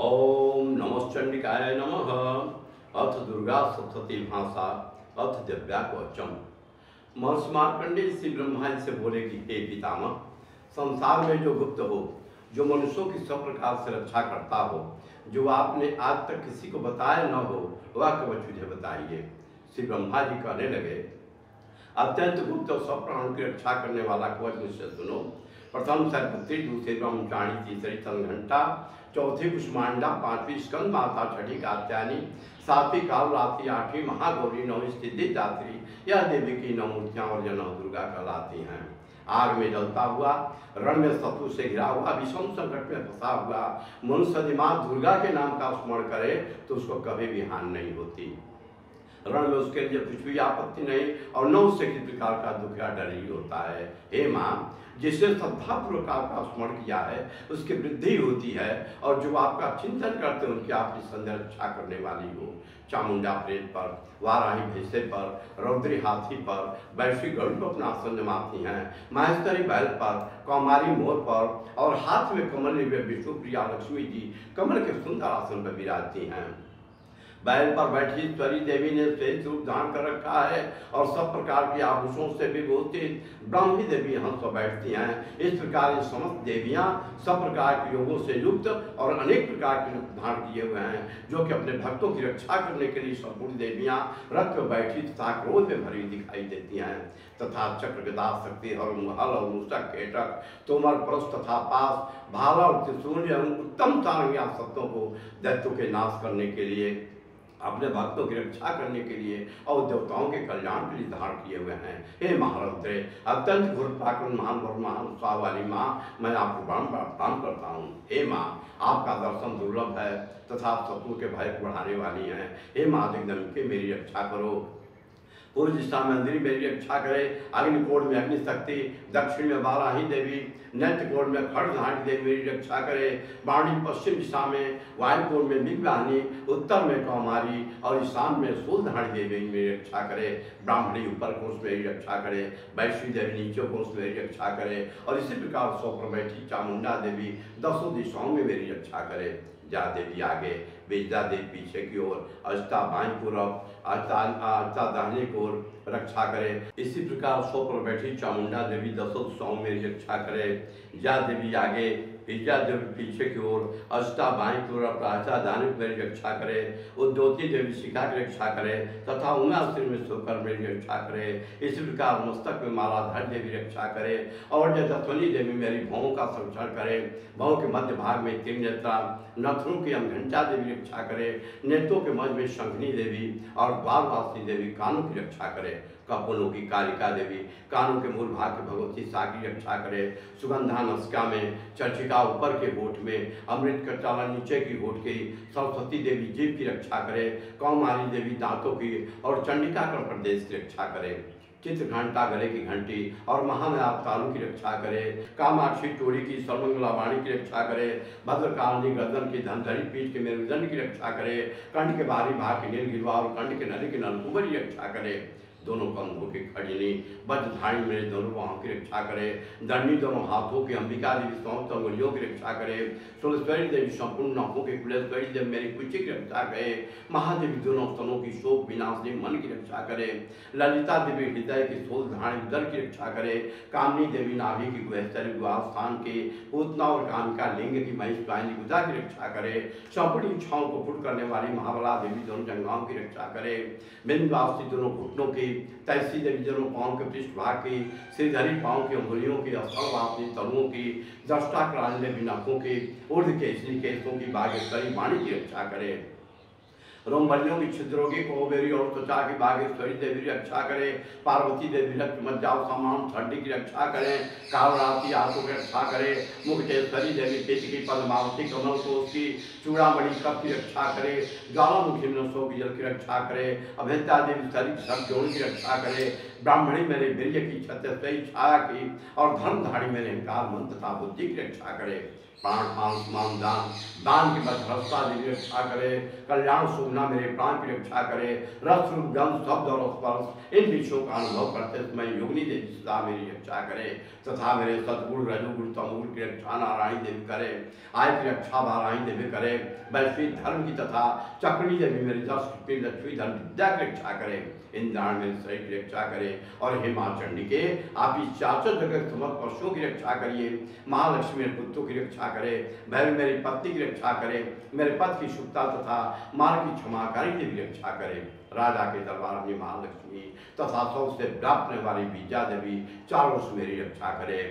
ओम नमश्चंडिकाय नमः। अथ दुर्गा सप्तती भाषा अथ दिव्याकवचम। महर्षि मार्कंडेय श्री ब्रह्मा जी से बोले कि हे पितामह, संसार में जो गुप्त हो, जो मनुष्यों की सब प्रकार से रक्षा करता हो, जो आपने आज तक किसी को बताया न हो, वह कवच मुझे बताइए। श्री ब्रह्मा जी कहने लगे, अत्यंत गुप्त और सब प्राणों की रक्षा करने वाला कवच मुझसे सुनो। प्रथम सरपत्री, दूसरी ब्रह्मचारी, तीसरी तलघंटा, चौथी कुष्मांडा, पांचवी स्कंद माता, छठी कात्यायनी, सातवीं कालरात्रि, आठवीं महागौरी, नौवीं सिद्धिदात्री। यह देवी की नौ मूर्तियां और यह नौ दुर्गा कहलाती हैं। आग में जलता हुआ, रण में शत्रु से घिरा हुआ, विषम संकट में फंसा हुआ मनुष्य यदि मां दुर्गा के नाम का स्मरण करे तो उसको कभी भी हानि नहीं होती। रण में उसके लिए कुछ भी आपत्ति नहीं और न उससे किसी प्रकार का दुख या डर ही होता है। हे माँ, जिसने श्रद्धापूर्वक आपका स्मरण किया है उसकी वृद्धि होती है, और जो आपका चिंतन करते हैं उनकी आपकी संध्या रक्षा करने वाली हो। चामुंडा प्रेत पर, वाराही भैंसे पर, रौद्री हाथी पर, वैश्वी गरुड़ पर अपना आसन जमाती हैं, महेश्वरी बैल पर, कौमारी मोर पर, और हाथ में कमल लिए विष्णुप्रिया लक्ष्मी जी कमल के सुंदर आसन पर विराजती हैं। बैल पर बैठी ईश्वरी देवी ने श्वेत रूप धारण कर रखा है और सब प्रकार के आभूषणों से विभूषित ब्राह्मी देवी हंस पर बैठती हैं। इस प्रकार ये समस्त देवियां सब प्रकार के योगों से युक्त और अनेक प्रकार के रूप धारण किए हुए हैं, जो कि अपने भक्तों की रक्षा करने के लिए संपूर्ण देवियां रथ पर बैठी तथा क्रोध में भरी दिखाई देती हैं। तथा चक्र, गदा, शक्ति, हल और मूषक, केटक, तोमर, परस तथा पास, भाला और त्रिशूल एवं उत्तम सारंगी शब्दों को दैत्यों के नाश करने के लिए, अपने भक्तों की रक्षा करने के लिए और देवताओं के कल्याण के लिए धारण किए हुए हैं। हे महारौद्रे, अत्यंत घोर पराक्रम, महान उत्साह वाली माँ, मैं आपको प्रणाम करता हूँ। हे माँ, आपका दर्शन दुर्लभ है तथा शत्रु के भय को बढ़ाने वाली हैं। हे माँ जगदम्बिके, मेरी रक्षा करो। पूर्व दिशा में अंधेरी मेरी रक्षा करे, अग्निकोण में अग्निशक्ति, दक्षिण में वाराही देवी, नैत्य में खड़धारी देवी मेरी रक्षा करे, वाणी पश्चिम दिशा में, वायुकोण में मिगवाहिनी, उत्तर में कौमारी और ईशान में शूलधारी देवी मेरी रक्षा करे। ब्राह्मणी ऊपर कोष मेरी रक्षा करे, वैश्वी देवी नीचे कोष मेरी रक्षा करे, और इसी प्रकार सौ पर बैठी चामुंडा देवी दसों दिशाओं में मेरी रक्षा करे। जा देवी आगे, बेजा देवी पीछे की ओर, अष्टा बाईं पूर्व, अष्टा दाहिने की ओर रक्षा करे। इसी प्रकार सौ पर बैठी चामुंडा देवी दसों दिशाओं में मेरी रक्षा करे। जा देवी आगे, विद्या देवी पीछे की ओर, अष्टा बाईं की ओर, प्राचा दानी मेरी रक्षा करे। उद्योति देवी शिखा की रक्षा करे तथा उमा सिर में सोकर मेरी रक्षा करे। इसी प्रकार मस्तक में मालाधारी देवी रक्षा करे, और जतध्वनि देवी मेरी भवों का संरक्षण करे। भवों के मध्य भाग में त्रिनेत्रा, नथुरों की घंटा देवी रक्षा करे। नेत्रों के मध्य में शंखनी देवी और द्वारवासिनी देवी कानों की रक्षा करे। कपोलों की कालिका देवी कानों के मूल भाग के भगवती सा की रक्षा करे। सुगंधा नस्का में, चर्चिका ऊपर के होठ में, अमृत कटाला नीचे की होठ की, सरस्वती देवी जीभ की रक्षा करे। कौमारी देवी दांतों की और चंडिका कर प्रदेश की रक्षा करे। चित्रघंटा गले की घंटी और महानाथ तालु की रक्षा करे। कामाक्षी टोरी की सर्वमंगला वाणी की रक्षा करे। भद्रकालिनी गर्दन की धनधरी पीठ के मेरुदंड की रक्षा करे। कंठ के बाहरी भाग की नीलगिरवा और कंठ के नली की नलकुबर की रक्षा करे। दोनों कंधों की खड़िनी वज्रधारी मेरे दोनों बाहों की रक्षा करे। दंडी दोनों हाथों की अंबिका देवी समस्त अंगुलियों की रक्षा करे। सुरेश्वरी देवी संपूर्ण नाकों की, कुलेश्वरी देवी मेरी कुची की रक्षा करे। महादेवी दोनों स्तनों की शोक विनाशनी मन की रक्षा करे। ललिता देवी हृदय की शोल धारणी उदर की रक्षा करे। कामनी देवी नाभि की गुहेश्वरी गुहास्थान की, पूतना और कामिका लिंग की महिष वाहिनी गुदा की रक्षा करे। संपूर्ण इच्छाओं को पूर्ण करने वाली महाबला देवी दोनों जंघाओं की रक्षा करे। बिंदवासी दोनों घुटनों की, तैसी देवी दोनों पांव के पृष्ठ भाग की, श्रीधरी पांव की अंगुलियों की, स्थलवासिनी तलुओं की, दृष्टा कराली देवी नाकों की, ऊर्ध्व केसरी केशों की, बागेश्वरी वाणी की रक्षा करे। रोमबलियों की, छिद्रों की, कोहबेरी और त्वचा की बागेश्वरी देवी रक्षा करे। पार्वती देवी रक्त मज्जा समान ठंडी की रक्षा करे। कालरात्रि आंखों की रक्षा करे। मुक्तेश्वरी देवी पित्त की, पद्मावती कमल कोष की, चूड़ामणि कप की रक्षा करे। ज्वालामुखी नसों की जल की रक्षा करे। अभेद्या देवी शरीर सब जोड़ की रक्षा करे। ब्राह्मणी मेरे वीर्य की, छत्रई छाया की और धर्मधारी मेरे अहंकार मन तथा बुद्धि की रक्षा करे। प्राण मांस मान दान, दान के बाद हस्ता मेरी रक्षा करे, कल्याण सुगना मेरे प्राण की रक्षा करे, रस रूप गंध शब्द और स्पर्श इन विषयों का अनुभव करते समय योगिनी देवी सदा मेरी रक्षा करे, तथा मेरे सदगुण रजोगुण तमोगुण की रक्षा नारायणी देवी करे, आय की रक्षा नारायणी देवी करे, वैश्विक धर्म की तथा चक्री देवी मेरी दस लक्ष्मी धर्म विद्या की रक्षा करे, इंद्राण मेरे शरीर की रक्षा करे, और हे मां चंडिके आप इस चाचर जगत समस्त पशुओं की रक्षा करिए, महालक्ष्मी मेरे पुत्रों की रक्षा करे, भैरव मेरी पत्नी की रक्षा करे, मेरे पद की शुभता तथा मार्ग की क्षमाकारी की भी रक्षा करे, राजा के दरबार में महालक्ष्मी तथा सबसे व्यापने वाली विद्या देवी चारों से मेरी रक्षा करे।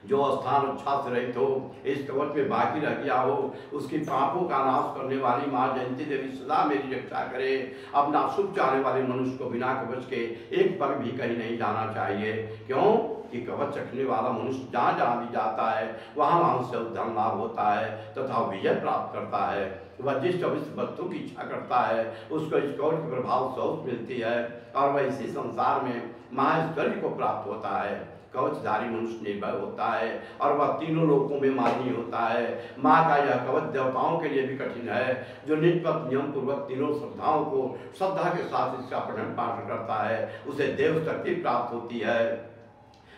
जो स्थान अच्छा से रहित हो, इस कवच में बाकी रह गया हो, उसकी पापों का नाश करने वाली माँ जयंती देवी सदा मेरी रक्षा करे। अपना सुख चाहने वाले मनुष्य को बिना कवच के एक पग भी कहीं नहीं जाना चाहिए। क्यों कि कवच रखने वाला मनुष्य जहाँ जहाँ भी जाता है वहाँ वहाँ से धन लाभ होता है तथा विजय प्राप्त करता है। वह जिस 24 वस्तु की इच्छा करता है उसको इस कवच के प्रभाव से मिलती है, और वह इसी संसार में महाश्वर्य को प्राप्त होता है। कवचधारी मनुष्य निर्भय होता है और वह तीनों लोकों में माननीय होता है। माँ का यह कवच देवताओं के लिए भी कठिन है। जो निष्पक्ष नियम पूर्वक तीनों श्रद्धाओं को श्रद्धा के साथ इसका पठन पाठ करता है उसे देव शक्ति प्राप्त होती है।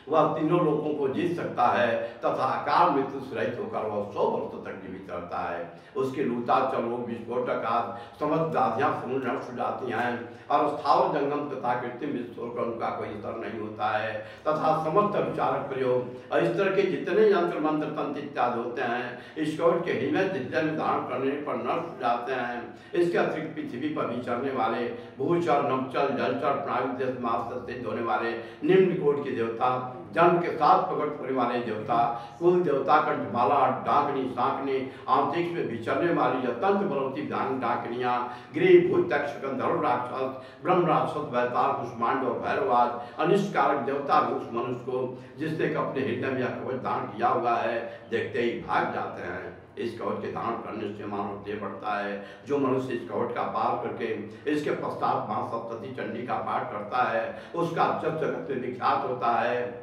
वह तीनों लोगों को जीत सकता है तथा अकाल मृत्यु से रहित होकर वह 100 वर्षों तक जीवित रहता है। उसकी लूटा चलो विस्फोटक आदि समस्त व्याधियां नष्ट हो जाती हैं और स्थावर जंगम तथा कृत्रिम विस्फोट का उनका कोई असर नहीं होता है, तथा समस्त विचारक प्रयोग और इस तरह के जितने यंत्र मंत्र तंत्र इत्यादि होते हैं इस कवच के हृदय विद्या में धारण करने पर नष्ट हो जाते हैं। इसके अतिरिक्त पृथ्वी पर विचरने वाले भूचर नवचल जलचर प्राणित मास सिद्ध होने वाले निम्न कोट के देवता, जन्म के साथ प्रकट होने वाले देवता, कुल देवता, कंठमाला, डाकनी, सांकनी, आंतरिक में विचरने वाली अत्यंत बलवती डाकनियां, गिरी भूत तक्ष गंधर्व राक्षस ब्रह्म राक्षस वैताल कुष्मांड और भैरवाद अनिष्कारक देवता उस मनुष्य को जिसने अपने हृदय में यह कवच धारण किया हुआ है देखते ही भाग जाते हैं। इस कवच के धारण करने से मानव देह बढ़ता है। जो मनुष्य इस कवच का पार करके इसके पश्चात मां सप्तशती चंडी का पाठ करता है उसका जब जगत में विख्यात होता है।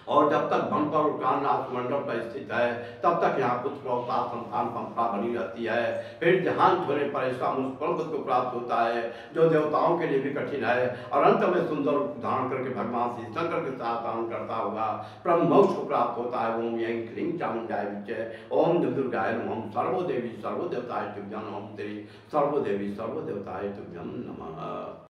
और जब तक बन पर कालनाथ मंडल पर स्थित है तब तक यहाँ पुत्र अवतार संतान पंपा बनी रहती है। फिर देहांत होने पर ऐसा मुस्पद को प्राप्त होता है जो देवताओं के लिए भी कठिन है, और अंत में सुंदर रूप धारण करके भगवान श्री शंकर के साथ धारण करता हुआ ब्रह्म मोक्ष को प्राप्त होता है। ओम यं क्लीं चामुंडाय विजय ओम दुर्गाय नमः सर्वदेवी सर्वदेवताय तुभ्यं नमः तेरी सर्वदेवी सर्वदेवताय तुभ्यं नमः।